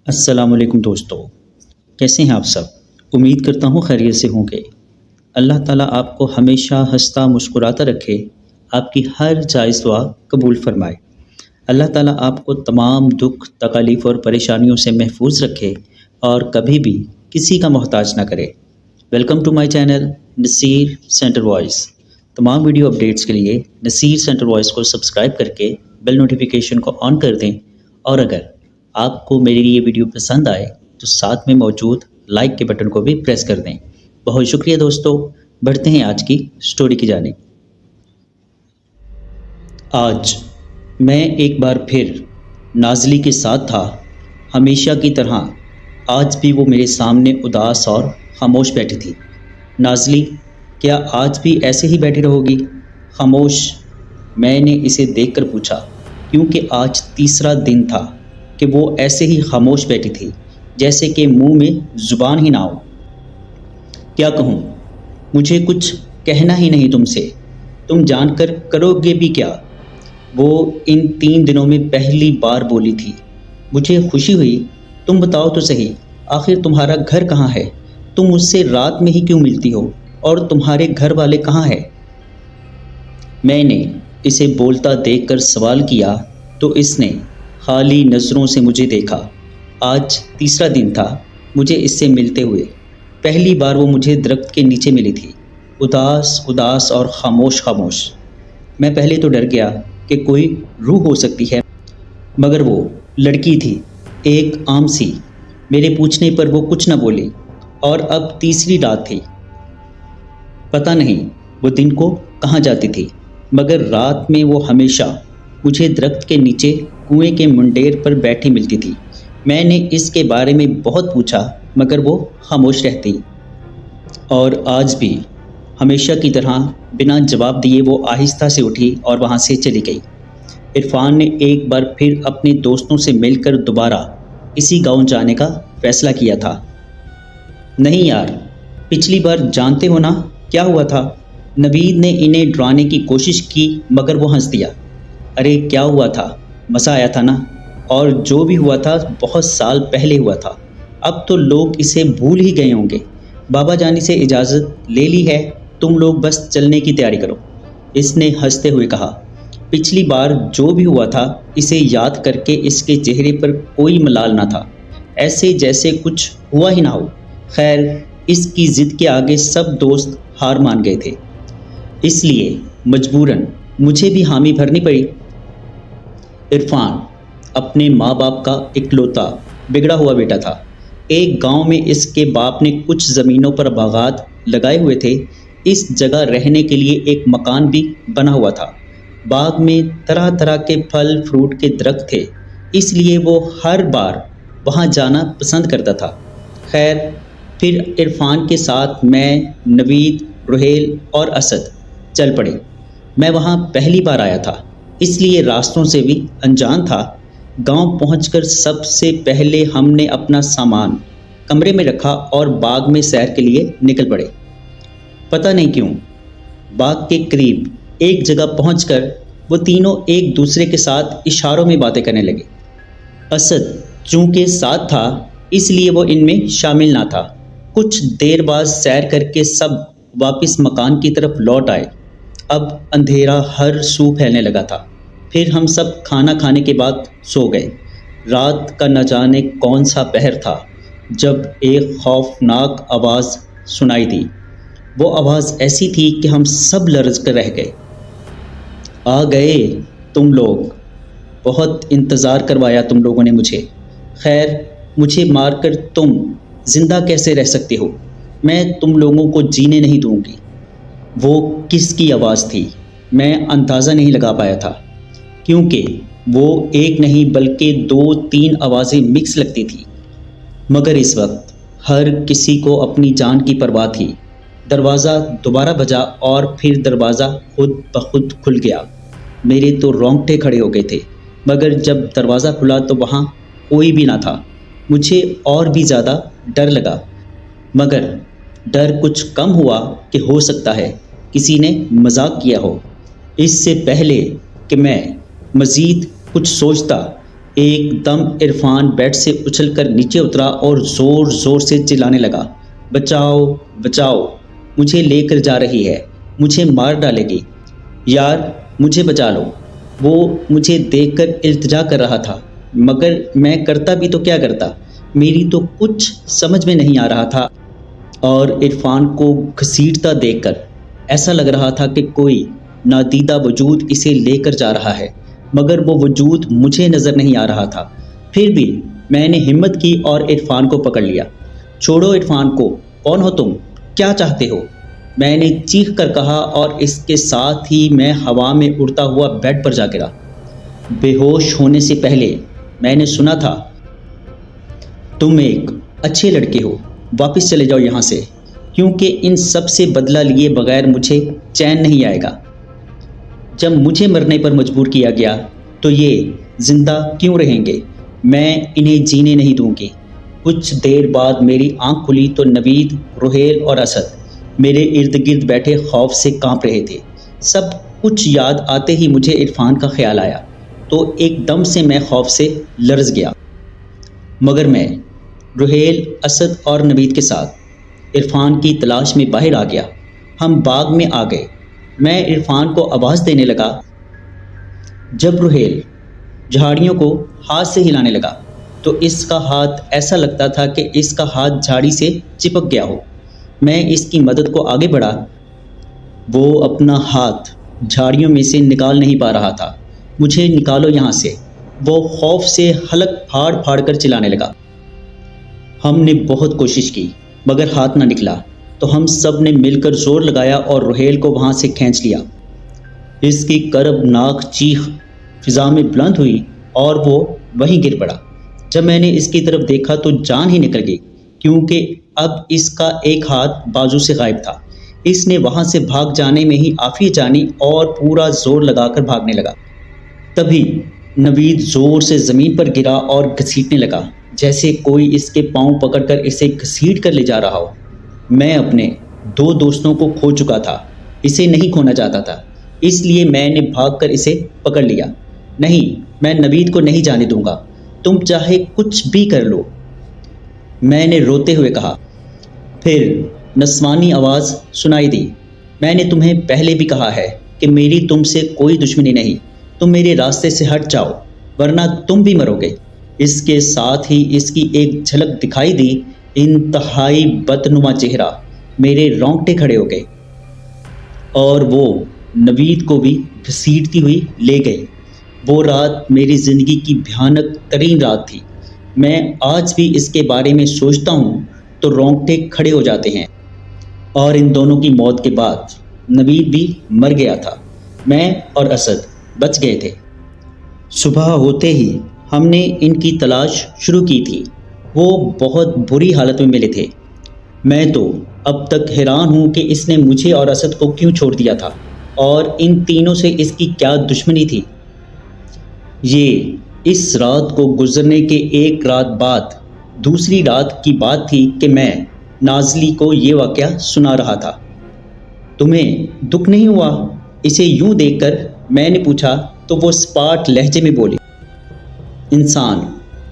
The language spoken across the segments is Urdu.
السلام علیکم دوستو، کیسے ہیں آپ سب؟ امید کرتا ہوں خیریت سے ہوں گے۔ اللہ تعالیٰ آپ کو ہمیشہ ہنستا مسکراتا رکھے، آپ کی ہر جائز دعا قبول فرمائے۔ اللہ تعالیٰ آپ کو تمام دکھ تکالیف اور پریشانیوں سے محفوظ رکھے اور کبھی بھی کسی کا محتاج نہ کرے۔ Welcome to my channel Naseer centre voice. تمام ویڈیو اپڈیٹس کے لیے نصیر سینٹر وائس کو سبسکرائب کر کے بیل نوٹیفیکیشن کو آن کر دیں، اور اگر آپ کو میری یہ ویڈیو پسند آئے تو ساتھ میں موجود لائک کے بٹن کو بھی پریس کر دیں۔ بہت شکریہ دوستو، بڑھتے ہیں آج کی سٹوری کی جانب۔ آج میں ایک بار پھر نازلی کے ساتھ تھا، ہمیشہ کی طرح آج بھی وہ میرے سامنے اداس اور خاموش بیٹھی تھی۔ نازلی، کیا آج بھی ایسے ہی بیٹھی رہو گی؟ خاموش، میں نے اسے دیکھ کر پوچھا، کیونکہ آج تیسرا دن تھا کہ وہ ایسے ہی خاموش بیٹھی تھی، جیسے کہ منہ میں زبان ہی نہ ہو۔ کیا کہوں؟ مجھے کچھ کہنا ہی نہیں تم سے، تم جان کر کرو گے بھی کیا؟ وہ ان 3 دنوں میں پہلی بار بولی تھی۔ مجھے خوشی ہوئی۔ تم بتاؤ تو صحیح، آخر تمہارا گھر کہاں ہے؟ تم مجھ سے رات میں ہی کیوں ملتی ہو؟ اور تمہارے گھر والے کہاں ہیں؟ میں نے اسے بولتا دیکھ کر سوال کیا تو اس نے خالی نظروں سے مجھے دیکھا۔ آج تیسرا دن تھا مجھے اس سے ملتے ہوئے۔ پہلی بار وہ مجھے درخت کے نیچے ملی تھی، اداس اور خاموش خاموش۔ میں پہلے تو ڈر گیا کہ کوئی روح ہو سکتی ہے، مگر وہ لڑکی تھی، ایک عام سی۔ میرے پوچھنے پر وہ کچھ نہ بولی، اور اب تیسری رات تھی۔ پتہ نہیں وہ دن کو کہاں جاتی تھی، مگر رات میں وہ ہمیشہ مجھے درخت کے نیچے کنویں کے منڈیر پر بیٹھی ملتی تھی۔ میں نے اس کے بارے میں بہت پوچھا، مگر وہ خاموش رہتی، اور آج بھی ہمیشہ کی طرح بنا جواب دیے وہ آہستہ سے اٹھی اور وہاں سے چلی گئی۔ عرفان نے ایک بار پھر اپنے دوستوں سے مل کر دوبارہ اسی گاؤں جانے کا فیصلہ کیا تھا۔ نہیں یار، پچھلی بار جانتے ہو نا کیا ہوا تھا؟ نوید نے انہیں ڈرانے کی کوشش کی، مگر وہ ہنس دیا۔ ارے کیا ہوا تھا؟ مزہ آیا تھا نا؟ اور جو بھی ہوا تھا بہت سال پہلے ہوا تھا، اب تو لوگ اسے بھول ہی گئے ہوں گے۔ بابا جانی سے اجازت لے لی ہے، تم لوگ بس چلنے کی تیاری کرو، اس نے ہنستے ہوئے کہا۔ پچھلی بار جو بھی ہوا تھا اسے یاد کر کے اس کے چہرے پر کوئی ملال نہ تھا، ایسے جیسے کچھ ہوا ہی نہ ہو۔ خیر، اس کی ضد کے آگے سب دوست ہار مان گئے تھے، اس لیے مجبوراً مجھے بھی حامی بھرنی پڑی۔ عرفان اپنے ماں باپ کا اکلوتا بگڑا ہوا بیٹا تھا۔ ایک گاؤں میں اس کے باپ نے کچھ زمینوں پر باغات لگائے ہوئے تھے، اس جگہ رہنے کے لیے ایک مکان بھی بنا ہوا تھا۔ باغ میں طرح طرح کے پھل فروٹ کے درخت تھے، اس لیے وہ ہر بار وہاں جانا پسند کرتا تھا۔ خیر، پھر عرفان کے ساتھ میں، نوید، روہیل اور اسد چل پڑے۔ میں وہاں پہلی بار آیا تھا، اس لیے راستوں سے بھی انجان تھا۔ گاؤں پہنچ کر سب سے پہلے ہم نے اپنا سامان کمرے میں رکھا اور باغ میں سیر کے لیے نکل پڑے۔ پتہ نہیں کیوں باغ کے قریب ایک جگہ پہنچ کر وہ تینوں ایک دوسرے کے ساتھ اشاروں میں باتیں کرنے لگے۔ اسد چونکہ ساتھ تھا اس لیے وہ ان میں شامل نہ تھا۔ کچھ دیر بعد سیر کر کے سب واپس مکان کی طرف لوٹ آئے۔ اب اندھیرا ہر سو پھیلنے لگا تھا۔ پھر ہم سب کھانا کھانے کے بعد سو گئے۔ رات کا نہ جانے کون سا پہر تھا جب ایک خوفناک آواز سنائی دی۔ وہ آواز ایسی تھی کہ ہم سب لرز کر رہ گئے۔ آ گئے تم لوگ، بہت انتظار کروایا تم لوگوں نے مجھے۔ خیر، مجھے مار کر تم زندہ کیسے رہ سکتے ہو؟ میں تم لوگوں کو جینے نہیں دوں گی۔ وہ کس کی آواز تھی میں اندازہ نہیں لگا پایا تھا، کیونکہ وہ ایک نہیں بلکہ 2-3 آوازیں مکس لگتی تھی، مگر اس وقت ہر کسی کو اپنی جان کی پرواہ تھی۔ دروازہ دوبارہ بجا اور پھر دروازہ خود بخود کھل گیا۔ میرے تو رونگٹے کھڑے ہو گئے تھے، مگر جب دروازہ کھلا تو وہاں کوئی بھی نہ تھا۔ مجھے اور بھی زیادہ ڈر لگا، مگر ڈر کچھ کم ہوا کہ ہو سکتا ہے کسی نے مذاق کیا ہو۔ اس سے پہلے کہ میں مزید کچھ سوچتا، ایک دم عرفان بیڈ سے اچھل کر نیچے اترا اور زور زور سے چلانے لگا، بچاؤ بچاؤ، مجھے لے کر جا رہی ہے، مجھے مار ڈالے گی، یار مجھے بچا لو۔ وہ مجھے دیکھ کر التجا کر رہا تھا، مگر میں کرتا بھی تو کیا کرتا، میری تو کچھ سمجھ میں نہیں آ رہا تھا۔ اور عرفان کو گھسیٹتا دیکھ کر ایسا لگ رہا تھا کہ کوئی نادیدہ وجود اسے لے کر جا رہا ہے، مگر وہ وجود مجھے نظر نہیں آ رہا تھا۔ پھر بھی میں نے ہمت کی اور عرفان کو پکڑ لیا۔ چھوڑو عرفان کو، کون ہو تم، کیا چاہتے ہو؟ میں نے چیخ کر کہا اور اس کے ساتھ ہی میں ہوا میں اڑتا ہوا بیڈ پر جا گرا۔ بے ہوش ہونے سے پہلے میں نے سنا تھا، تم ایک اچھے لڑکے ہو، واپس چلے جاؤ یہاں سے، کیونکہ ان سب سے بدلہ لیے بغیر مجھے چین نہیں آئے گا۔ جب مجھے مرنے پر مجبور کیا گیا تو یہ زندہ کیوں رہیں گے؟ میں انہیں جینے نہیں دوں گی۔ کچھ دیر بعد میری آنکھ کھلی تو نوید، روحیل اور اسد میرے ارد گرد بیٹھے خوف سے کانپ رہے تھے۔ سب کچھ یاد آتے ہی مجھے عرفان کا خیال آیا تو ایک دم سے میں خوف سے لرز گیا، مگر میں روحیل، اسد اور نوید کے ساتھ عرفان کی تلاش میں باہر آ گیا۔ ہم باغ میں آ گئے۔ میں عرفان کو آواز دینے لگا۔ جب روحیل جھاڑیوں کو ہاتھ سے ہلانے لگا تو اس کا ہاتھ ایسا لگتا تھا کہ اس کا ہاتھ جھاڑی سے چپک گیا ہو۔ میں اس کی مدد کو آگے بڑھا، وہ اپنا ہاتھ جھاڑیوں میں سے نکال نہیں پا رہا تھا۔ مجھے نکالو یہاں سے، وہ خوف سے حلق پھاڑ پھاڑ کر چلانے لگا۔ ہم نے بہت کوشش کی مگر ہاتھ نہ نکلا تو ہم سب نے مل کر زور لگایا اور روحیل کو وہاں سے کھینچ لیا۔ اس کی کربناک چیخ فضا میں بلند ہوئی اور وہ وہیں گر پڑا۔ جب میں نے اس کی طرف دیکھا تو جان ہی نکل گئی، کیونکہ اب اس کا ایک ہاتھ بازو سے غائب تھا۔ اس نے وہاں سے بھاگ جانے میں ہی عافیت جانی اور پورا زور لگا کر بھاگنے لگا۔ تبھی نوید زور سے زمین پر گرا اور گھسیٹنے لگا، جیسے کوئی اس کے پاؤں پکڑ کر اسے گھسیٹ کر لے جا رہا ہو۔ میں اپنے 2 دوستوں کو کھو چکا تھا، اسے نہیں کھونا چاہتا تھا، اس لیے میں نے بھاگ کر اسے پکڑ لیا۔ نہیں، میں نوید کو نہیں جانے دوں گا، تم چاہے کچھ بھی کر لو، میں نے روتے ہوئے کہا۔ پھر نسوانی آواز سنائی دی، میں نے تمہیں پہلے بھی کہا ہے کہ میری تم سے کوئی دشمنی نہیں، تم میرے راستے سے ہٹ جاؤ ورنہ تم بھی مرو گے۔ اس کے ساتھ ہی اس کی ایک جھلک دکھائی دی، انتہائی بدنما چہرہ، میرے رونگٹے کھڑے ہو گئے، اور وہ نوید کو بھی گھسیٹتی ہوئی لے گئی۔ وہ رات میری زندگی کی بھیانک ترین رات تھی۔ میں آج بھی اس کے بارے میں سوچتا ہوں تو رونگٹے کھڑے ہو جاتے ہیں۔ اور ان دونوں کی موت کے بعد نوید بھی مر گیا تھا، میں اور اسد بچ گئے تھے۔ صبح ہوتے ہی ہم نے ان کی تلاش شروع کی تھی۔ وہ بہت بری حالت میں ملے تھے۔ میں تو اب تک حیران ہوں کہ اس نے مجھے اور اسد کو کیوں چھوڑ دیا تھا، اور ان تینوں سے اس کی کیا دشمنی تھی۔ یہ اس رات کو گزرنے کے ایک رات بعد دوسری رات کی بات تھی کہ میں نازلی کو یہ واقعہ سنا رہا تھا۔ تمہیں دکھ نہیں ہوا؟ اسے یوں دیکھ کر میں نے پوچھا تو وہ سپاٹ لہجے میں بولی، انسان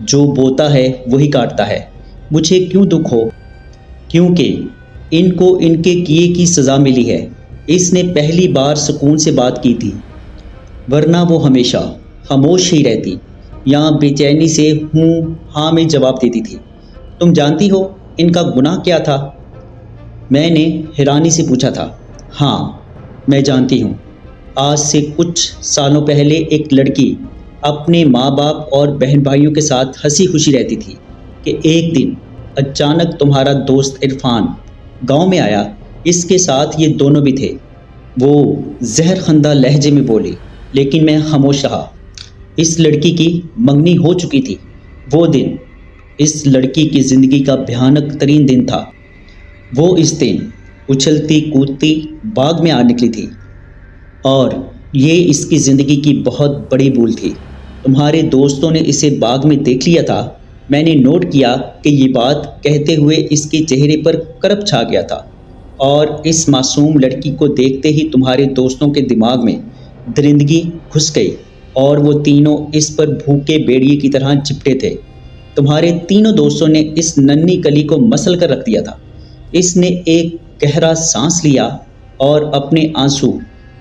جو بوتا ہے وہی کاٹتا ہے، مجھے کیوں دکھ ہو، کیونکہ ان کو ان کے کیے کی سزا ملی ہے۔ اس نے پہلی بار سکون سے بات کی تھی، ورنہ وہ ہمیشہ خاموش ہی رہتی یا بے چینی سے ہوں ہاں میں جواب دیتی تھی۔ تم جانتی ہو ان کا گناہ کیا تھا؟ میں نے حیرانی سے پوچھا تھا۔ ہاں میں جانتی ہوں۔ آج سے کچھ سالوں پہلے ایک لڑکی اپنے ماں باپ اور بہن بھائیوں کے ساتھ ہنسی خوشی رہتی تھی کہ ایک دن اچانک تمہارا دوست عرفان گاؤں میں آیا، اس کے ساتھ یہ دونوں بھی تھے۔ وہ زہر خندہ لہجے میں بولی، لیکن میں خاموش رہا۔ اس لڑکی کی منگنی ہو چکی تھی۔ وہ دن اس لڑکی کی زندگی کا بھیانک ترین دن تھا۔ وہ اس دن اچھلتی کودتی باغ میں آ نکلی تھی، اور یہ اس کی زندگی کی بہت بڑی بھول تھی۔ تمہارے دوستوں نے اسے باغ میں دیکھ لیا تھا۔ میں نے نوٹ کیا کہ یہ بات کہتے ہوئے اس کے چہرے پر کرب چھا گیا تھا، اور اس معصوم لڑکی کو دیکھتے ہی تمہارے دوستوں کے دماغ میں درندگی گھس گئی۔ اور وہ تینوں اس پر بھوکے بیڑیے کی طرح چپٹے تھے۔ تمہارے تینوں دوستوں نے اس ننھی کلی کو مسل کر رکھ دیا تھا۔ اس نے ایک گہرا سانس لیا اور اپنے آنسو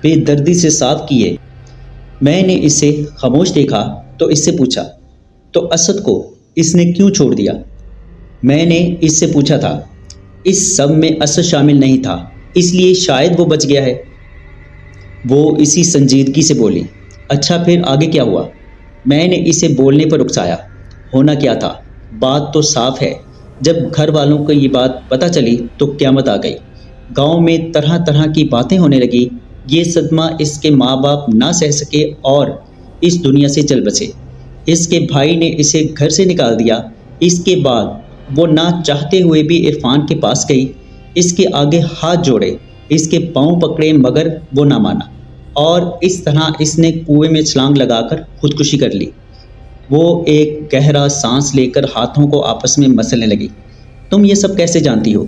بے دردی سے صاف کیے۔ میں نے اسے خاموش دیکھا تو اس سے پوچھا، تو اسد کو اس نے کیوں چھوڑ دیا؟ میں نے اس سے پوچھا تھا۔ اس سب میں اسد شامل نہیں تھا، اس لیے شاید وہ بچ گیا ہے۔ وہ اسی سنجیدگی سے بولی۔ اچھا پھر آگے کیا ہوا؟ میں نے اسے بولنے پر اکسایا۔ ہونا کیا تھا؟ بات تو صاف ہے۔ جب گھر والوں کو یہ بات پتہ چلی تو قیامت آ گئی۔ گاؤں میں طرح طرح کی باتیں ہونے لگی۔ یہ صدمہ اس کے ماں باپ نہ سہ سکے اور اس دنیا سے چل بسے۔ اس کے بھائی نے اسے گھر سے نکال دیا۔ اس کے بعد وہ نہ چاہتے ہوئے بھی عرفان کے پاس گئی، اس کے آگے ہاتھ جوڑے، اس کے پاؤں پکڑے، مگر وہ نہ مانا، اور اس طرح اس نے کنویں میں چھلانگ لگا کر خودکشی کر لی۔ وہ ایک گہرا سانس لے کر ہاتھوں کو آپس میں مسلنے لگی۔ تم یہ سب کیسے جانتی ہو؟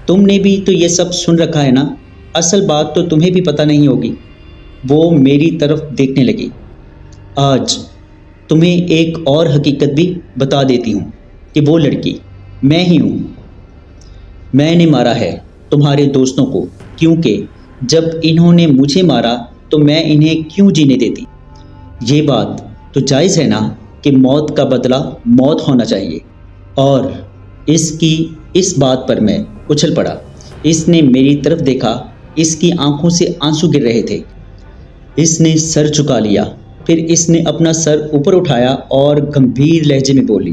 تم نے بھی تو یہ سب سن رکھا ہے نا؟ اصل بات تو تمہیں بھی پتہ نہیں ہوگی۔ وہ میری طرف دیکھنے لگی۔ آج تمہیں ایک اور حقیقت بھی بتا دیتی ہوں کہ وہ لڑکی میں ہی ہوں۔ میں نے مارا ہے تمہارے دوستوں کو، کیونکہ جب انہوں نے مجھے مارا تو میں انہیں کیوں جینے دیتی؟ یہ بات تو جائز ہے نا کہ موت کا بدلہ موت ہونا چاہیے۔ اور اس بات پر میں اچھل پڑا۔ اس نے میری طرف دیکھا، اس کی آنکھوں سے آنسو گر رہے تھے۔ اس نے سر جھکا لیا، پھر اس نے اپنا سر اوپر اٹھایا اور گمبھیر لہجے میں بولی،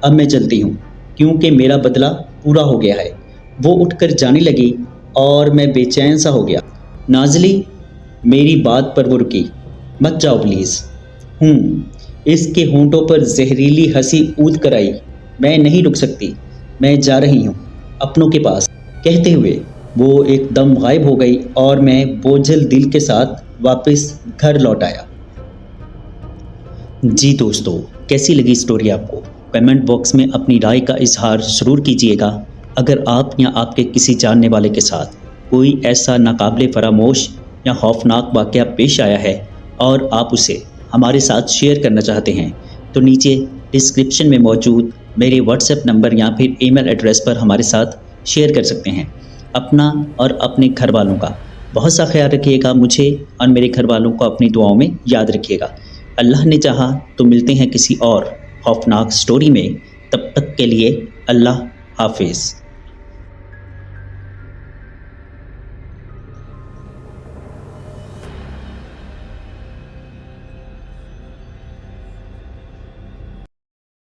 اب میں چلتی ہوں کیونکہ میرا بدلہ پورا ہو گیا ہے۔ وہ اٹھ کر جانے لگی اور میں بے چین سا ہو گیا۔ نازلی، میری بات پر وہ رکی۔ مت جاؤ پلیز۔ اس کے ہونٹوں پر زہریلی ہنسی اود کر آئی۔ میں نہیں رک سکتی، میں جا رہی ہوں اپنوں کے پاس۔ کہتے ہوئے وہ ایک دم غائب ہو گئی اور میں بوجھل دل کے ساتھ واپس گھر لوٹ آیا۔ جی دوستو، کیسی لگی سٹوری آپ کو؟ کمنٹ باکس میں اپنی رائے کا اظہار ضرور کیجیے گا۔ اگر آپ یا آپ کے کسی جاننے والے کے ساتھ کوئی ایسا ناقابل فراموش یا خوفناک واقعہ پیش آیا ہے اور آپ اسے ہمارے ساتھ شیئر کرنا چاہتے ہیں تو نیچے ڈسکرپشن میں موجود میرے واٹس ایپ نمبر یا پھر ای میل ایڈریس پر ہمارے ساتھ شیئر کر سکتے ہیں۔ اپنا اور اپنے گھر والوں کا بہت سا خیال رکھیے گا۔ مجھے اور میرے گھر والوں کو اپنی دعاؤں میں یاد رکھیے گا۔ اللہ نے چاہا تو ملتے ہیں کسی اور خوفناک سٹوری میں۔ تب تک کے لیے اللہ حافظ۔